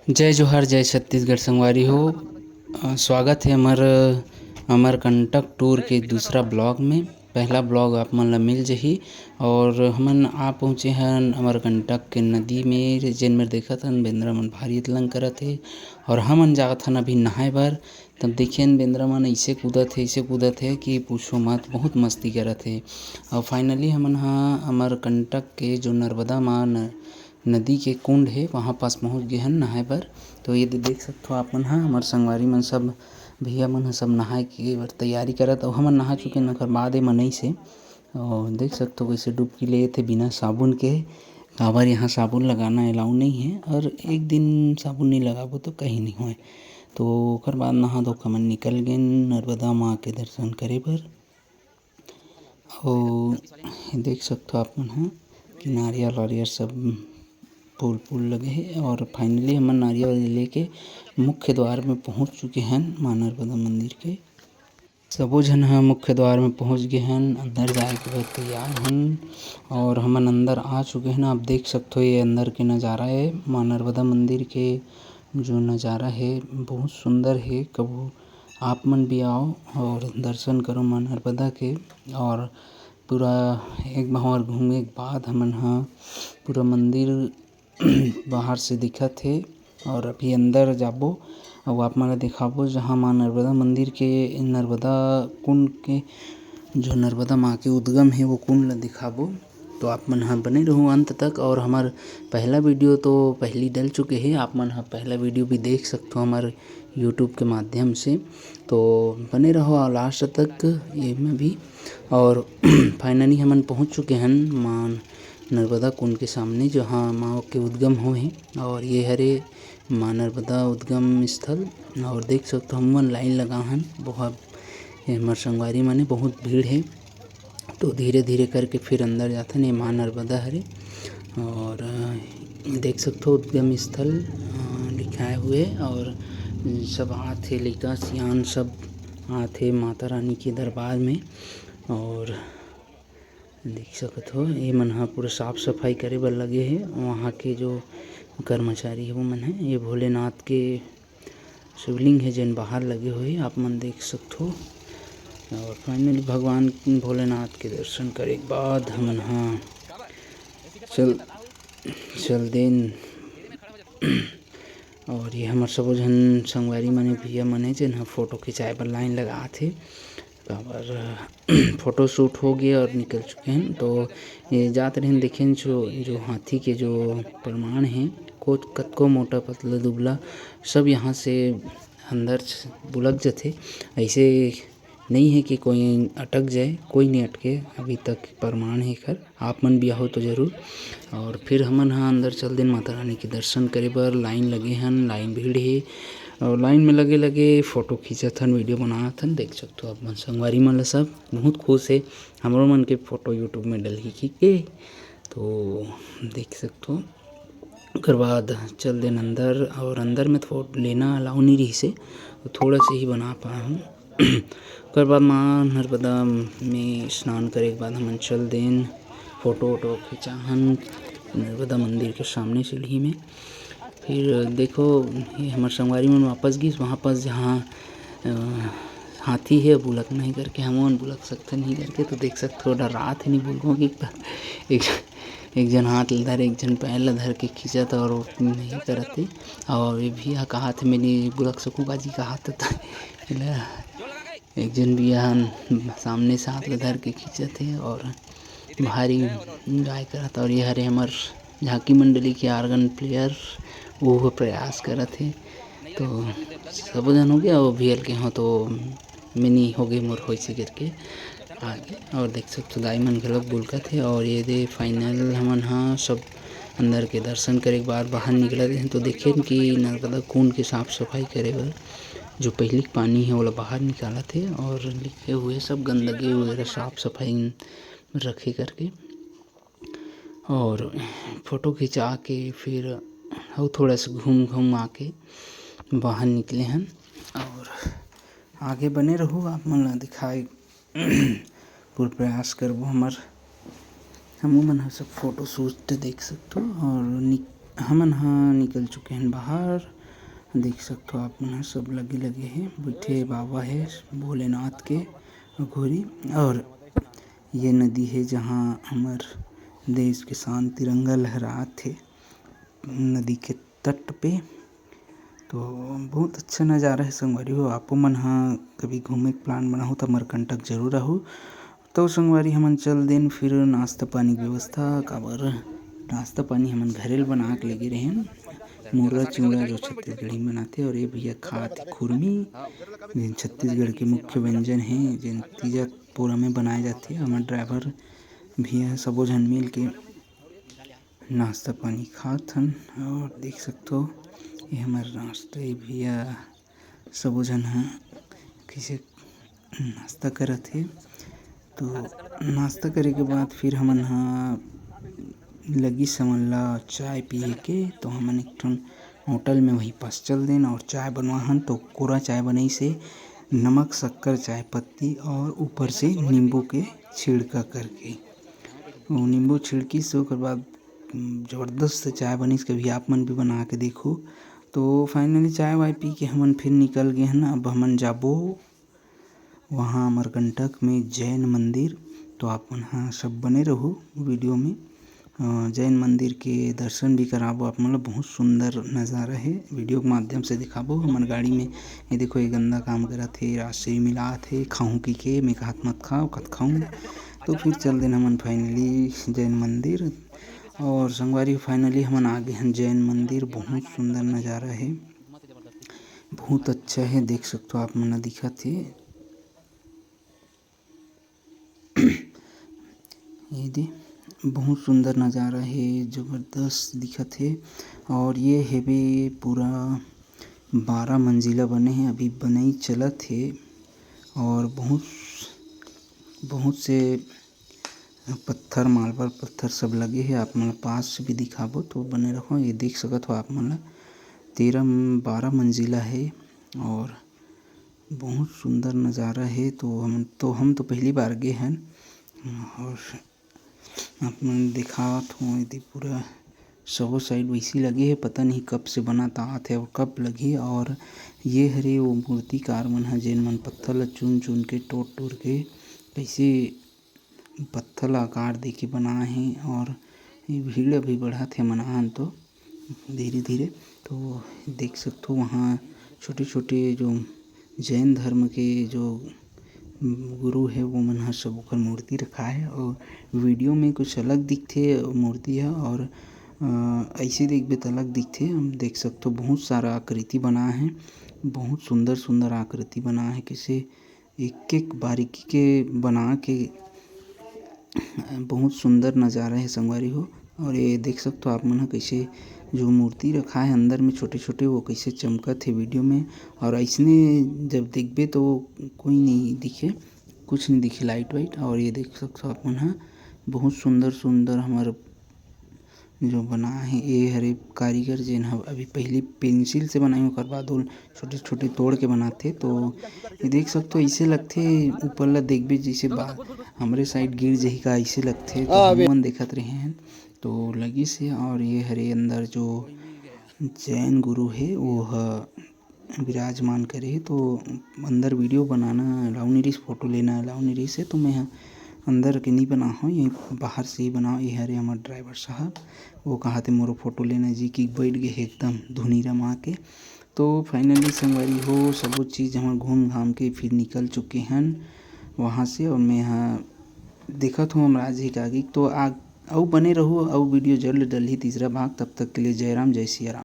जय जोहार जय छत्तीसगढ़ संगवारी हो। स्वागत है अमरकंटक टूर के दूसरा ब्लॉग में। पहला ब्लॉग आप मन ला मिल जही और हमन आ पहुँचे हन अमरकंटक के नदी में, जेन में देखत हन बेंदरा मन भारी तलंग करत हे और हमन जात हन अभी नहाए बर। तब देखियन बेंदरा मन ऐसे कूदत है कि पूछो मत, बहुत मस्ती करत हे। और फाइनली हमन अमरकंटक के जो नर्मदा माँ नदी के कुंड है वहाँ पास पहुँच गए हन नहाए बर। तो ये देख सकते हो आप मन हमार संगवारी मन सब भैया मन सब नहाए के बर तैयारी करत, और हमन नहा चुके न ओकर बाद मनई से। और देख सकते हो कैसे डुबकी लेत थे बिना साबुन के, काबर यहाँ साबुन लगाना अलाउ नहीं है और एक दिन साबुन नहीं लगाबो तो कहीं नहीं होए। तो ओकर बाद नहा धो के हमन निकल गए नर्मदा माँ के दर्शन करे बर। और देख सकते हो आप मन कि नारियल वारियल सब फूल लगे हैं। और फाइनली हमन नारियल लेके मुख्य द्वार में पहुंच चुके हैं माँ नर्मदा मंदिर के। सबो झन मुख्य द्वार में पहुंच गए हैं, अंदर जाए के बाद तैयार हन और हमन अंदर आ चुके हैं। आप देख सकते हो ये अंदर के नज़ारा है माँ नर्मदा मंदिर के। जो नज़ारा है बहुत सुंदर है। कबू आप मन भी आओ और दर्शन करो माँ नर्मदा के। और पूरा एक बार घूमे के बाद हमन पूरा मंदिर बाहर से दिखत है और अभी अंदर जाबो और आप मन दिखाबो जहाँ माँ नर्मदा मंदिर के नर्मदा कुंड के जो नर्मदा माँ के उद्गम है वो कुंड ला दिखाबो। तो आप मन बने रहो अंत तक। और हमार पहला वीडियो तो पहले डल चुके हैं, आप मन पहला वीडियो भी देख सकते हो हमारे यूट्यूब के माध्यम से। तो बने रहो लास्ट तक ये में भी। और फाइनली हमन पहुँच चुके हैं माँ नर्मदा कुंड के सामने जहाँ माँ के उद्गम हुए। और ये हरे माँ नर्मदा उद्गम स्थल। और देख सकते हो हमन लाइन लगा हन, बहुत हमार संगवारी माने बहुत भीड़ है। तो धीरे धीरे करके फिर अंदर जाते हैं माँ नर्मदा हरे। और देख सकते हो उद्गम स्थल लिखाए हुए और सब आथे लइका सियान सब आथे माता रानी के दरबार में। और देख सकत हो ये मन पूरा साफ सफाई करे बर लगे है। वहाँ के जो कर्मचारी है वो मन है, ये भोलेनाथ के शिवलिंग है जिन बाहर लगे हुए आप मन देख सकते हो। और फाइनली भगवान भोलेनाथ के दर्शन करे के बाद हमन चल देन। और ये हमार सबो झन संगवारी मने भैया मने जिन फोटो खिंचाए बर लाइन लगा थे। फोटो शूट हो गया और निकल चुके हैं। तो ये जात रहें देखें जो हाथी के जो प्रमाण हैं, कतको मोटा पतला दुबला सब यहाँ से अंदर बुलक जाते। ऐसे नहीं है कि कोई अटक जाए, कोई नहीं अटके अभी तक प्रमाण है कर। आप मन भी आओ तो जरूर। और फिर हमन अंदर चल देन माता रानी के दर्शन करे बर। लाइन लगे हन, लाइन भीड़ है और लाइन में लगे लगे फ़ोटो खींचत हन, वीडियो बनात हन। देख सकते हो आप मन संगवारी मन सब बहुत खुश है हमरो मन के फ़ोटो यूट्यूब में डलही खींच के। तो देख सकते हो ओकर बाद चल देन अंदर। और अंदर में फोटो लेना अलाउ नहीं रही से, तो थोड़ा से ही बना पाया हूँ। ओकर बाद माँ नर्मदा में स्नान करे के बाद हमन चल देन फ़ोटो वोटो खिंचा हन नर्मदा मंदिर के सामने सीढ़ी में। फिर देखो ये हमारे संगवारी में वापस गई वहाँ पास जहाँ हाथी है, बुलक नहीं करके हम बुलक सकते नहीं करके। तो देख सकते हो डरात है नहीं बुलकों की। एक जन हाथ ला धर, एक जन पैर ला धर के खींचत और नहीं करते। और ये भी कहा थे मैंने बुलक सकूँ बाजी कहा था। एक जन भी यहाँ सामने से हाथ ला धर के खींचत है और भारी गाय करत। और ये हरे हमार झांकी मंडली के आर्गन प्लेयर वो प्रयास करत है। तो सब जन हो गया वो भी हल्के हों तो मिनी हो गए मोर होइसे करके आगे। और देख सकते गाय मन घलोक बुलकत है। और ये दे फाइनल हमन सब अंदर के दर्शन करे के बाद बाहर निकलत हैं। तो देखें कि नर्मदा कुंड के साफ सफाई करे बर जो पहले पानी है वो बाहर निकालत है और लिखे हुए सब गंदगी वगैरह साफ सफाई रखे करके। और फ़ोटो खिंचा के फिर और थोड़ा सा घूम आके बाहर निकले हैं। और आगे बने रहो आप मन ला दिखाए पूरा प्रयास करबो हमर हमू मन सब फोटो शूट देख सकते हो। और हमन निकल चुके हैं बाहर देख सकते हो आप मन सब लगे लगे हे बैठे बाबा है भोलेनाथ के घोरी। और ये नदी है जहाँ हमार देश के शान तिरंगा लहरात थे नदी के तट पे। तो बहुत अच्छा नज़ारा है संगवारी हो। आपो मन हाँ कभी घूमे के प्लान बनाहू तो अमरकंटक जरूर आहू। तो संगवारी हमन चल देन फिर नाश्ता पानी की व्यवस्था काबर नाश्ता पानी हमन घरेल बना के लगे रहेन मुर्रा चिवड़ा जो छत्तीसगढ़ी में बनाते। और ये भैया खाते खुरमी जिन छत्तीसगढ़ के मुख्य व्यंजन है जिन तीजा पूरा में बनाए जाते। हमारे ड्राइवर भैया सबो झन मिल के नाश्ता पानी खात हन। और देख सकते हो ये हमारे नाश्ता ये भैया सबो झन ह किसे नाश्ता करत हे। तो नाश्ता करे के बाद फिर हमन ह लगी समन ला चाय पिए के। तो हमन एक ठन होटल में वहीं पास चल देन और चाय बनवाहन। तो कोरा चाय बनई से नमक शक्कर चाय पत्ती और ऊपर से नींबू के छिड़का करके वो नींबू छिड़की से ओकर बाद ज़बरदस्त चाय बनिस। कभी आप मन भी बना के देखो। तो फाइनली चाय वाय पी के हमन फिर निकल गए हैं। अब हमन जाबो वहाँ अमरकंटक में जैन मंदिर। तो आप मन हाँ सब बने रहो वीडियो में जैन मंदिर के दर्शन भी कराबो आप मन ला। बहुत सुंदर नज़ारा है वीडियो के माध्यम से दिखाबो। हमन गाड़ी में ये देखो ये गंदा काम करत हे राशि मिलात हे खाऊं की के मैं कहत मत खाओ कत खाऊं। तो फिर चल देना हमन फाइनली जैन मंदिर। और संगवारी फाइनली हमन आ गए हैं जैन मंदिर। बहुत सुंदर नज़ारा है बहुत अच्छा है देख सकते हो आप मन दिखत हे ये दे बहुत सुंदर नज़ारा है ज़बरदस्त दिखत है। और ये हेबे पूरा 12 मंजिला बने हैं अभी बनई चलत है। और बहुत से पत्थर मार्बल पत्थर सब लगे हैं आप मन पास से भी दिखाबो तो बने रहो। ये देख सकत हो आप मन ला 12 मंजिला है और बहुत सुंदर नज़ारा है। तो हम तो पहली बार गए हैं और आप मन दिखावत हो यदि पूरा सबो साइड वैसी लगे है पता नहीं कब से बनत आत है और कब लगी। और ये हरे वो मूर्तिकार मन ह जेन मन पत्थर ला चुन चुन के टोट के कैसे पत्थर ला आकार दे के बनाए हैं। और ये भीड़ अभी बढ़त है मनाहन तो धीरे धीरे। तो देख सकते हो वहाँ छोटे छोटे जो जैन धर्म के जो गुरु है वो मन ह सब ओकर मूर्ति रखा है। और वीडियो में कुछ अलग दिखथे मूर्ति है और ऐसे देखबे तो अलग दिखथे। हम देख सकते हो बहुत सारा आकृति बनाए हैं बहुत सुंदर सुंदर आकृति बनाए हैं कैसे एक एक बारीकी के बना के बहुत सुंदर नज़ारा है संगवारी हो। और ये देख सकते हो आप मन कैसे जो मूर्ति रखा है अंदर में छोटे छोटे वो कैसे चमकत है वीडियो में। और ऐसने जब देखबे तो कोई नहीं दिखे कुछ नहीं दिखे लाइट वाइट। और ये देख सकते हो आप मन बहुत सुंदर सुंदर हमारे जो बना है ये हरे कारीगर जेन अभी पहली पेंसिल से बनाए ओकर बाद छोटे छोटे तोड़ के बनाते। तो ये देख सकते हो ऐसे लगथे ऊपर ला देखबे जैसे बात हमरे साइड गिर जही का ऐसे लगथे। तो हमन देखत रहे हैं तो लगी से। और ये हरे अंदर जो जैन गुरु है वो विराजमान करे। तो अंदर वीडियो बनाना अलाउ नहीं रही फोटो लेना अलाउ नहीं रही से। तो मैं अंदर के नहीं बना हूँ ये बाहर से ही बनाओ। ये हरे हमारे ड्राइवर साहब वो कहा थे मोरो फोटो लेना जी की बैठ गए एकदम धुनी रमा के। तो फाइनली संगवारी हो सब चीज़ हम घूम घाम के फिर निकल चुके हैं वहाँ से। और मैं यहाँ देखत हूँ हम जी के आगे तो आउ बने रहो और वीडियो जल्द डलही तीसरा भाग। तब तक के लिए जय राम जय सिया राम।